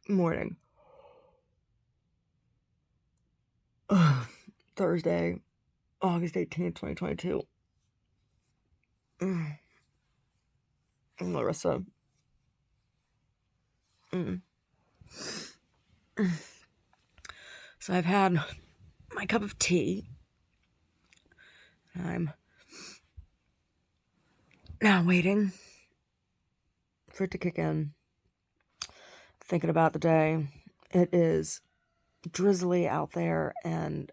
morning. Thursday, August 18th, 2022. Mm, Larissa. Mm. So I've had my cup of tea. I'm now waiting for it to kick in. Thinking about the day. It is drizzly out there and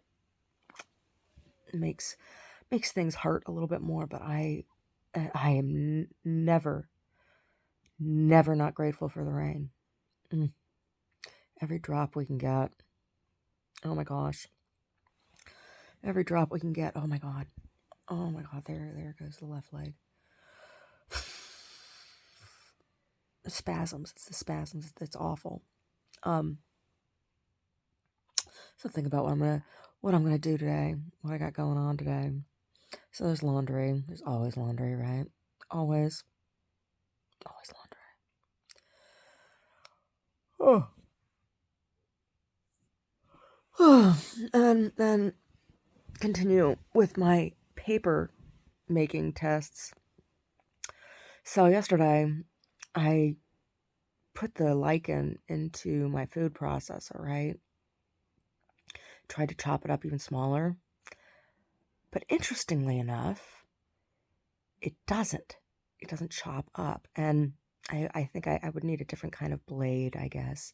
makes things hurt a little bit more, but I am never not grateful for the rain. Every drop we can get. Oh my gosh. Every drop we can get. Oh my god. Oh my god. There goes the left leg. The spasms. It's the spasms. It's awful. So think about what I'm gonna do today. What I got going on today. So there's laundry. There's always laundry, right? Always laundry. Oh. And then continue with my paper making tests. So yesterday, I put the lichen into my food processor, right? Tried to chop it up even smaller. But interestingly enough, it doesn't. It doesn't chop up. And I think I would need a different kind of blade, I guess.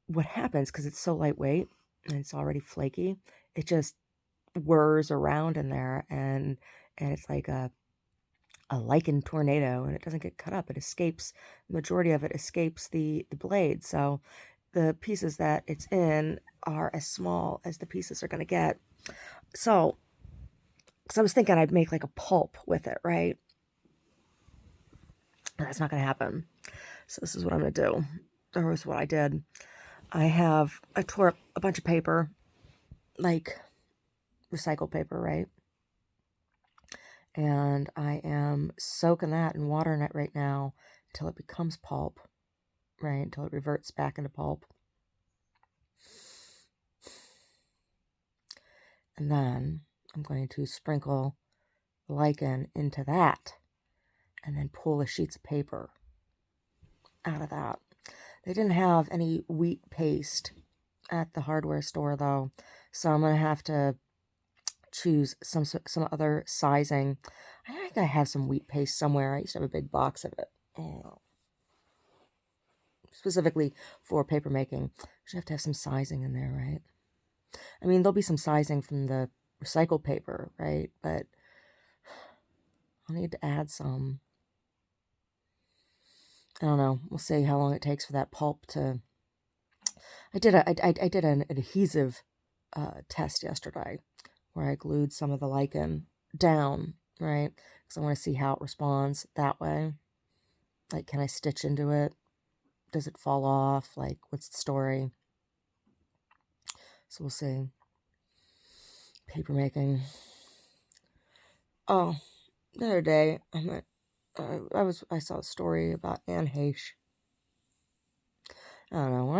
What happens, because it's so lightweight and it's already flaky, it just whirs around in there and it's like a lichen tornado, and it doesn't get cut up. It escapes. The majority of it escapes the blade. So the pieces that it's in are as small as the pieces are going to get. So, because I was thinking I'd make like a pulp with it, right? That's not going to happen. So this is what I'm going to do. Or is what I did. I tore up a bunch of paper, like recycled paper, right? And I am soaking that in water in it right now until it becomes pulp, right? Until it reverts back into pulp. And then I'm going to sprinkle lichen into that and then pull the sheets of paper out of that. They didn't have any wheat paste at the hardware store though, so I'm going to have to choose some other sizing. I think I have some wheat paste somewhere. I used to have a big box of it. Specifically for paper making. You have to have some sizing in there, right? I mean, there'll be some sizing from the recycled paper, right? But I'll need to add some. I don't know. We'll see how long it takes for that pulp to... I did an adhesive test yesterday where I glued some of the lichen down, right? Because I want to see how it responds that way. Like, can I stitch into it? Does it fall off? Like, what's the story? So we'll see. Paper making. Oh, the other day I saw a story about Anne Heche. I don't know. When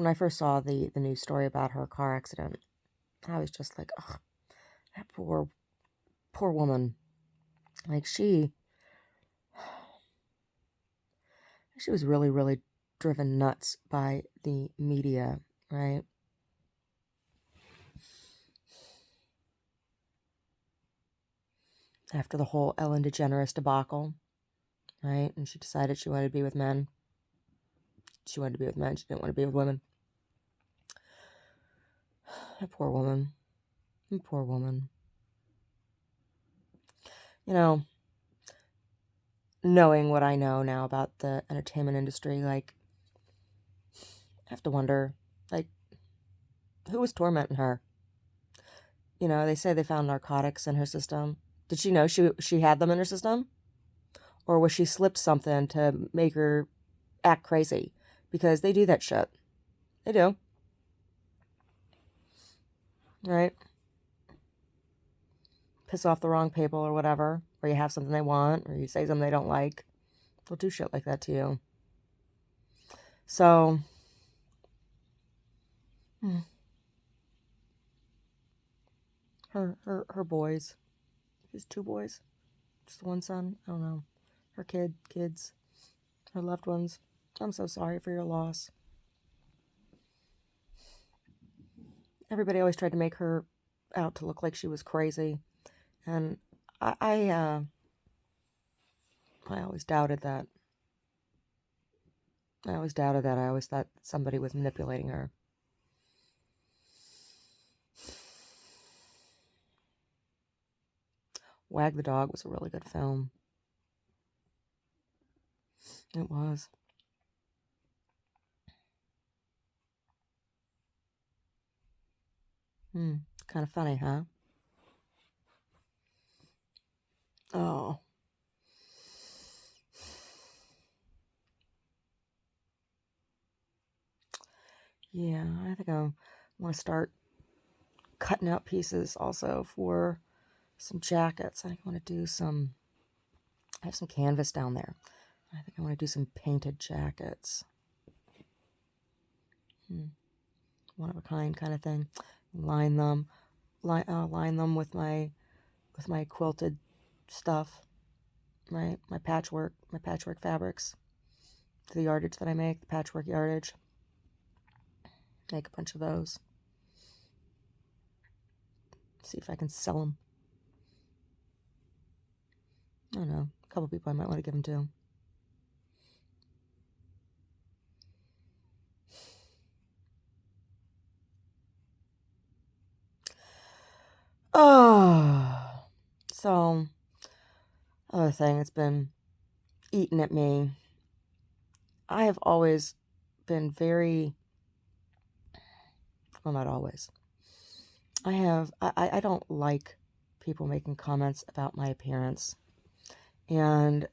I first saw the news story about her car accident, I was just like, ugh, that poor woman. Like she was really driven nuts by the media, right? After the whole Ellen DeGeneres debacle, right? And she decided she wanted to be with men. She wanted to be with men. She didn't want to be with women. That poor woman. That poor woman. You know, knowing what I know now about the entertainment industry, like, I have to wonder, like, who was tormenting her? You know, they say they found narcotics in her system. Did she know she had them in her system? Or was she slipped something to make her act crazy? Because they do that shit. They do. Right? Piss off the wrong people or whatever. Or you have something they want. Or you say something they don't like. They'll do shit like that to you. So, Hmm. Her boys. She's 2 boys. Just 1 son. I don't know. Her kids, her loved ones. I'm so sorry for your loss. Everybody always tried to make her out to look like she was crazy, and I I, uh, I always doubted that. I always doubted that. I always thought somebody was manipulating her. Wag the Dog was a really good film. It was. Kind of funny, huh? Oh. Yeah, I think I want to start cutting out pieces also for some jackets. I want to do some, I have some canvas down there. I think I want to do some painted jackets. One of a kind of thing. Line them, line them with my quilted stuff, right? My patchwork fabrics, the yardage that I make, the patchwork yardage. Make a bunch of those. See if I can sell them. I don't know. A couple people I might want to give them to. Oh, so other thing that's been eating at me. I have always been very, well, not always. I don't like people making comments about my appearance. And,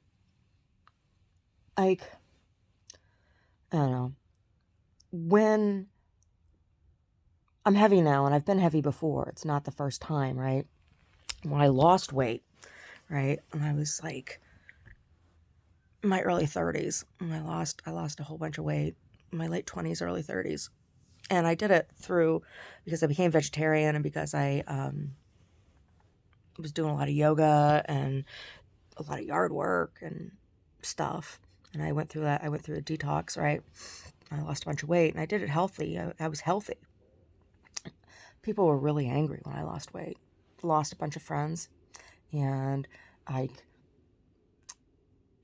like, I don't know. When I'm heavy now, and I've been heavy before, it's not the first time, right? When I lost weight, right? And I was like in my early 30s, and I lost a whole bunch of weight in my late 20s, early 30s. And I did it through because I became vegetarian and because I was doing a lot of yoga and a lot of yard work and stuff. And I went through that. I went through a detox, right? I lost a bunch of weight and I did it healthy. I was healthy. People were really angry when I lost weight. Lost a bunch of friends. And I,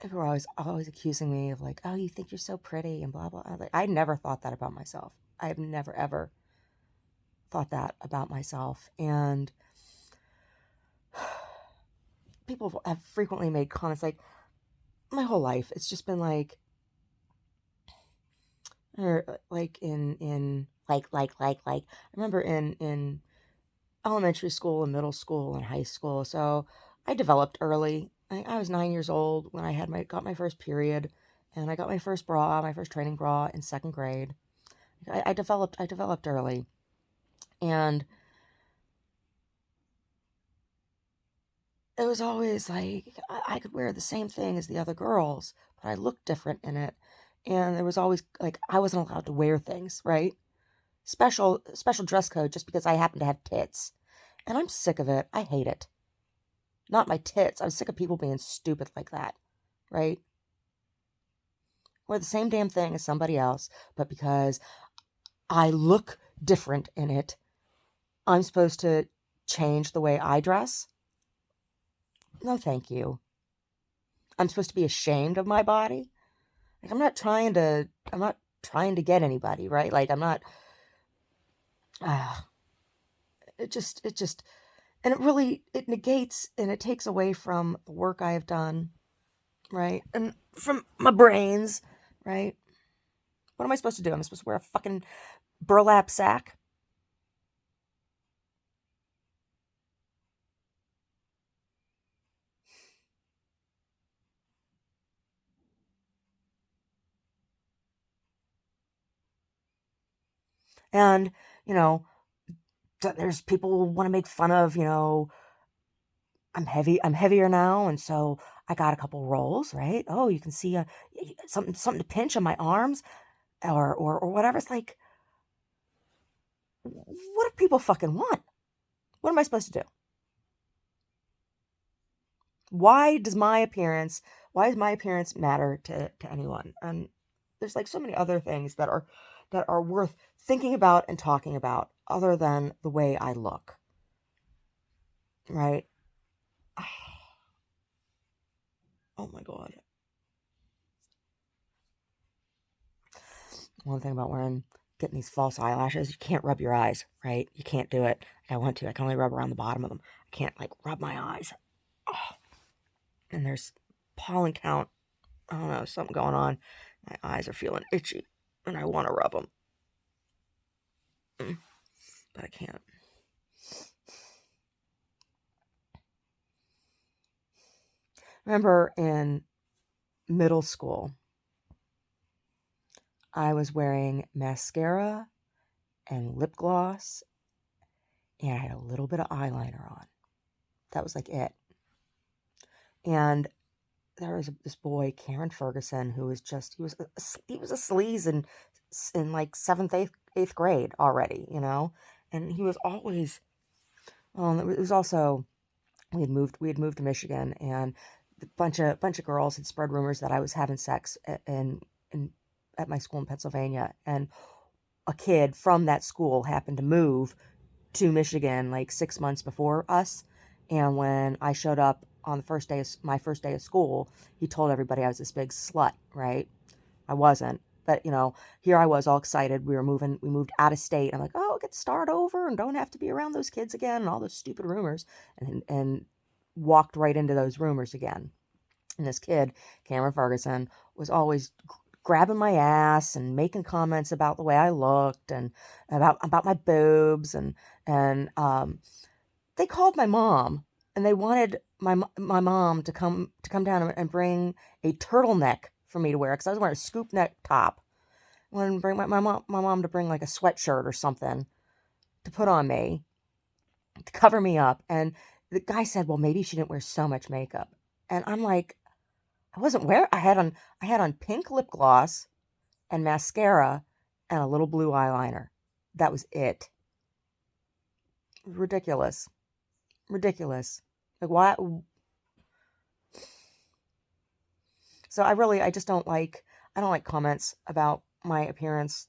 people were always accusing me of like, oh, you think you're so pretty and blah, blah. I never thought that about myself. I have never, ever thought that about myself. And people have frequently made comments like, my whole life, it's just been like, or like I remember in elementary school and middle school and high school. So I developed early. I was 9 years old when I got my first period, and I got my first bra, my first training bra in 2nd grade. I developed early, and it was always like I could wear the same thing as the other girls, but I looked different in it. And there was always like I wasn't allowed to wear things, right? Special dress code just because I happen to have tits. And I'm sick of it. I hate it. Not my tits. I'm sick of people being stupid like that, right? Wear the same damn thing as somebody else, but because I look different in it, I'm supposed to change the way I dress? No, thank you. I'm supposed to be ashamed of my body? Like I'm not trying to get anybody, right? Like I'm not uh, it just and it really it negates and it takes away from the work I have done, right? And from my brains, right? What am I supposed to do? I'm supposed to wear a fucking burlap sack? And, you know, there's people who want to make fun of, I'm heavier now, and so I got a couple rolls, right? Oh, you can see something to pinch on my arms or whatever. It's like, what do people fucking want? What am I supposed to do? Why does my appearance matter to anyone? And there's like so many other things that are worth thinking about and talking about other than the way I look, right? Oh my god. One thing about getting these false eyelashes, you can't rub your eyes, right? You can't do it. I want to. I can only rub around the bottom of them. I can't like rub my eyes. Oh. And there's pollen count. I don't know, something going on. My eyes are feeling itchy and I want to rub them. But I can't. Remember in middle school, I was wearing mascara and lip gloss, and I had a little bit of eyeliner on. That was like it. And there was this boy, Cameron Ferguson, who was just, he was a sleaze in like 7th, 8th grade already, you know? And he was always, well, it was also, we had moved to Michigan, and a bunch of girls had spread rumors that I was having sex at my school in Pennsylvania, and a kid from that school happened to move to Michigan like 6 months before us. And when I showed up on my first day of school, he told everybody I was this big slut, right? I wasn't. But, here I was all excited. We moved out of state. I'm like, oh, I get to start over and don't have to be around those kids again and all those stupid rumors. And walked right into those rumors again. And this kid, Cameron Ferguson, was always grabbing my ass and making comments about the way I looked and about my boobs and they called my mom and they wanted my mom to come down and bring a turtleneck for me to wear because I was wearing a scoop neck top. I wanted to bring my mom to bring like a sweatshirt or something to put on me to cover me up. And the guy said, well, maybe she didn't wear so much makeup. And I'm like, I had on pink lip gloss and mascara and a little blue eyeliner. That was it. Ridiculous. Like, why? So I just I don't like comments about my appearance.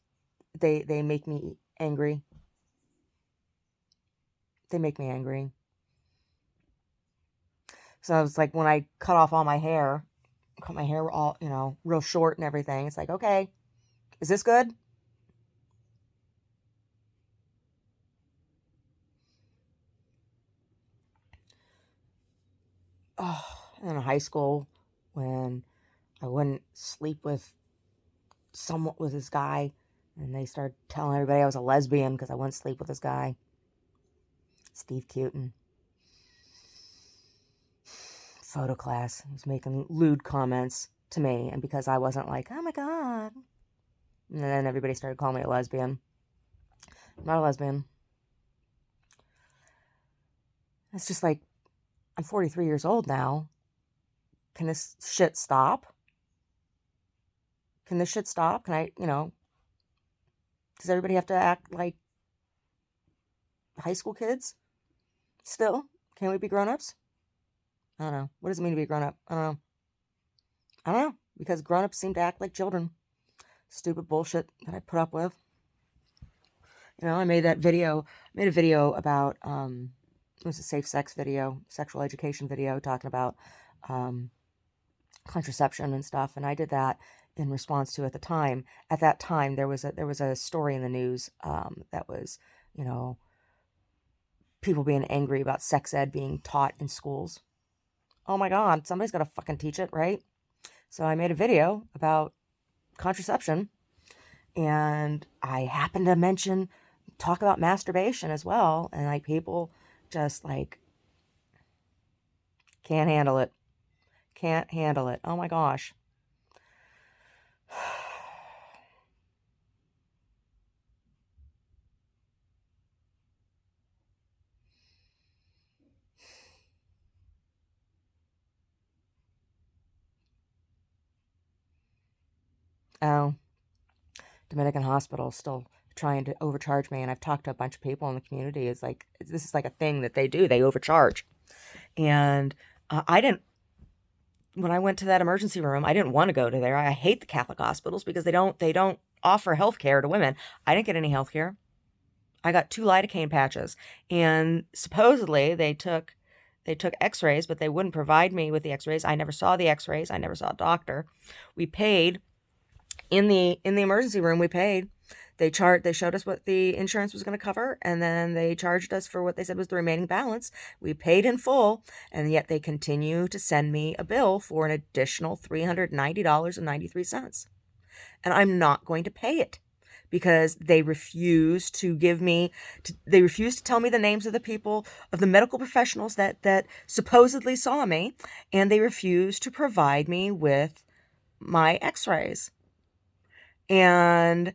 They make me angry. They make me angry. So it's like when I cut off all my hair, cut my hair all, real short and everything. It's like, okay, is this good? Oh, in high school when I wouldn't sleep with this guy, and they started telling everybody I was a lesbian because I wouldn't sleep with this guy, Steve Cutin. Photo class, he was making lewd comments to me, and because I wasn't like, oh my god, and then everybody started calling me a lesbian. I'm not a lesbian. It's just like, I'm 43 years old now. Can this shit stop? Can I, does everybody have to act like high school kids still? Can't we be grown-ups? I don't know. What does it mean to be a grown-up? I don't know. Because grown-ups seem to act like children. Stupid bullshit that I put up with. I made a video about, it was a safe sex video, sexual education video, talking about contraception and stuff, and I did that in response to, at that time there was a story in the news that was, people being angry about sex ed being taught in schools. Oh my god, somebody's got to fucking teach it, right? So I made a video about contraception, and I happened to talk about masturbation as well, and like people just like can't handle it. Oh my gosh. Oh, Dominican Hospital still trying to overcharge me. And I've talked to a bunch of people in the community. It's like, this is like a thing that they do. They overcharge. And I didn't, when I went to that emergency room, I didn't want to go to there. I hate the Catholic hospitals because they don't offer health care to women. I didn't get any health care. I got 2 lidocaine patches, and supposedly they took x-rays, but they wouldn't provide me with the x-rays. I never saw the x-rays. I never saw a doctor. We paid in the emergency room. We paid. They showed us what the insurance was going to cover, and then they charged us for what they said was the remaining balance. We paid in full, and yet they continue to send me a bill for an additional $390.93. And I'm not going to pay it because they refuse to they refuse to tell me the names of the people, of the medical professionals that supposedly saw me, and they refuse to provide me with my x-rays. And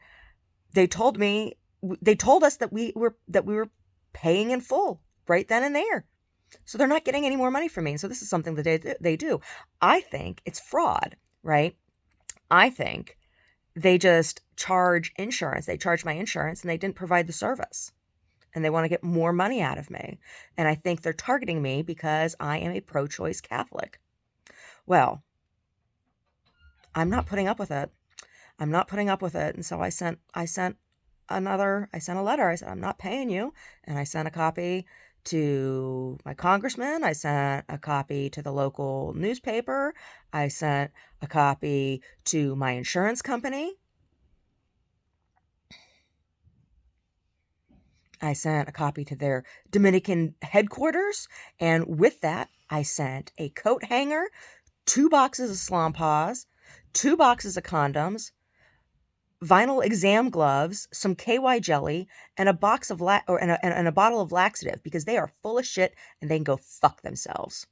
they told us that we were paying in full right then and there. So they're not getting any more money from me. So this is something that they do. I think it's fraud, right? I think they just charge insurance. They charge my insurance and they didn't provide the service. And they want to get more money out of me. And I think they're targeting me because I am a pro-choice Catholic. Well, I'm not putting up with it. I'm not putting up with it. And so I sent a letter. I said, I'm not paying you. And I sent a copy to my congressman. I sent a copy to the local newspaper. I sent a copy to my insurance company. I sent a copy to their Dominican headquarters. And with that, I sent a coat hanger, 2 boxes of Slompas, 2 boxes of condoms, vinyl exam gloves, some KY jelly, and a box of and a bottle of laxative, because they are full of shit and they can go fuck themselves.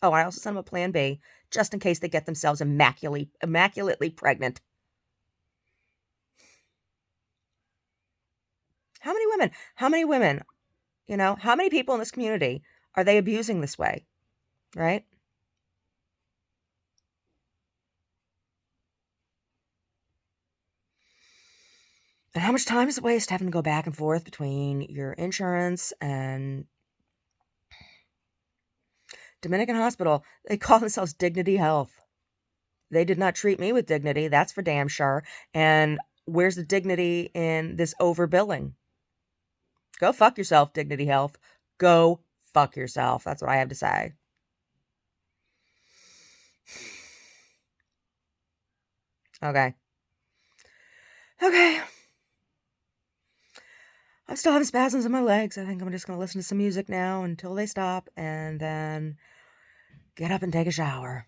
Oh, I also sent them a plan B just in case they get themselves immaculately pregnant. How many women, how many people in this community are they abusing this way, right? And how much time is it waste having to go back and forth between your insurance and Dominican Hospital? They call themselves Dignity Health. They did not treat me with dignity, that's for damn sure. And where's the dignity in this overbilling? Go fuck yourself, Dignity Health. Go fuck yourself. That's what I have to say. Okay. I'm still having spasms in my legs. I think I'm just going to listen to some music now until they stop and then get up and take a shower.